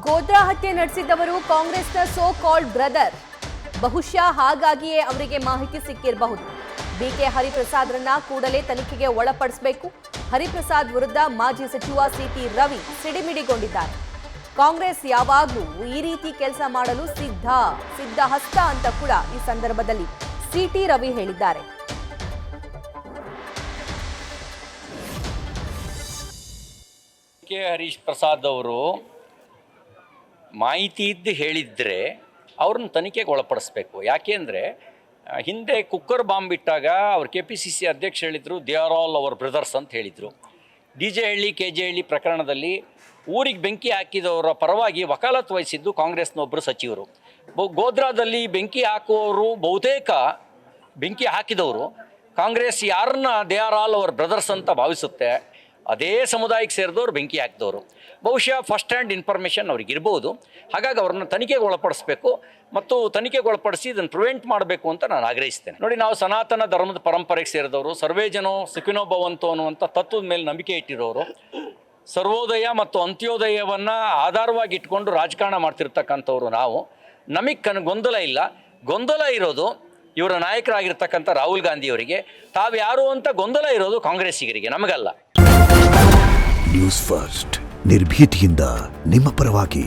ಗೋದ್ರಾ ಹತ್ಯೆ ನಡೆಸಿದವರು ಕಾಂಗ್ರೆಸ್ನ so called brother. ಬಹುಶಃ ಹಾಗಾಗಿಯೇ ಅವರಿಗೆ ಮಾಹಿತಿ ಸಿಕ್ಕಿರಬಹುದು. ಬಿಕೆ ಹರಿಪ್ರಸಾದ್ರನ್ನ ಕೂಡಲೇ ತನಿಖೆಗೆ ಒಳಪಡಿಸಬೇಕು. ಹರಿಪ್ರಸಾದ್ ವಿರುದ್ಧ ಮಾಜಿ ಸಚಿವ ಸಿಟಿ ರವಿ ಸಿಡಿಮಿಡಿಗೊಂಡಿದ್ದಾರೆ. ಕಾಂಗ್ರೆಸ್ ಯಾವಾಗಲೂ ಈ ರೀತಿ ಕೆಲಸ ಮಾಡಲು ಸಿದ್ಧ ಹಸ್ತ ಅಂತ ಕೂಡ ಈ ಸಂದರ್ಭದಲ್ಲಿ ಸಿಟಿ ರವಿ ಹೇಳಿದ್ದಾರೆ. ಕೆ ಹರೀಶ್ ಪ್ರಸಾದ್ ಅವರು ಮಾಹಿತಿ ಇದ್ದು ಹೇಳಿದರೆ ಅವ್ರನ್ನ ತನಿಖೆಗೆ ಒಳಪಡಿಸ್ಬೇಕು. ಯಾಕೆಂದರೆ ಹಿಂದೆ ಕುಕ್ಕರ್ ಬಾಂಬ್ ಬಿಟ್ಟಾಗ ಅವ್ರು KPCC ಅಧ್ಯಕ್ಷ ಹೇಳಿದರು, they are all our brothers ಅಂತ ಹೇಳಿದರು. DJ ಹಳ್ಳಿ KJ ಹಳ್ಳಿ ಪ್ರಕರಣದಲ್ಲಿ ಊರಿಗೆ ಬೆಂಕಿ ಹಾಕಿದವರ ಪರವಾಗಿ ವಕಾಲತ್ತು ವಹಿಸಿದ್ದು ಕಾಂಗ್ರೆಸ್ನ ಒಬ್ಬರು ಸಚಿವರು. ಗೋಧ್ರಾದಲ್ಲಿ ಬೆಂಕಿ ಹಾಕುವವರು ಬಹುತೇಕ ಬೆಂಕಿ ಹಾಕಿದವರು ಕಾಂಗ್ರೆಸ್ ಯಾರನ್ನ they are all our brothers ಅಂತ ಭಾವಿಸುತ್ತೆ ಅದೇ ಸಮುದಾಯಕ್ಕೆ ಸೇರಿದವರು ಬೆಂಕಿ ಹಾಕಿದವರು. ಬಹುಶಃ ಫಸ್ಟ್ ಹ್ಯಾಂಡ್ ಇನ್ಫಾರ್ಮೇಷನ್ ಅವ್ರಿಗೆ ಇರ್ಬೋದು. ಹಾಗಾಗಿ ಅವ್ರನ್ನ ತನಿಖೆಗೆ ಒಳಪಡಿಸಬೇಕು ಮತ್ತು ತನಿಖೆಗೆ ಒಳಪಡಿಸಿ ಇದನ್ನು ಪ್ರಿವೆಂಟ್ ಮಾಡಬೇಕು ಅಂತ ನಾನು ಆಗ್ರಹಿಸ್ತೇನೆ. ನೋಡಿ, ನಾವು ಸನಾತನ ಧರ್ಮದ ಪರಂಪರೆಗೆ ಸೇರಿದವರು, ಸರ್ವೇ ಜನೋ ಸುಖಿನೋ ಭವಂತು ಅನ್ನುವಂಥ ತತ್ವದ ಮೇಲೆ ನಂಬಿಕೆ ಇಟ್ಟಿರೋರು, ಸರ್ವೋದಯ ಮತ್ತು ಅಂತ್ಯೋದಯವನ್ನು ಆಧಾರವಾಗಿ ಇಟ್ಕೊಂಡು ರಾಜಕಾರಣ ಮಾಡ್ತಿರ್ತಕ್ಕಂಥವ್ರು ನಾವು. ನಮಗೆ ಗೊಂದಲ ಇಲ್ಲ. ಗೊಂದಲ ಇರೋದು ಇವರ ನಾಯಕರಾಗಿರ್ತಕ್ಕಂಥ ರಾಹುಲ್ ಗಾಂಧಿಯವರಿಗೆ. ತಾವು ಯಾರು ಅಂತ ಗೊಂದಲ ಇರೋದು ಕಾಂಗ್ರೆಸ್ಸಿಗರಿಗೆ, ನಮಗಲ್ಲ. ನ್ಯೂಸ್ ಫಸ್ಟ್ ನಿರ್ಭೀತಿಯಿಂದ ನಿಮ್ಮ ಪರವಾಗಿ.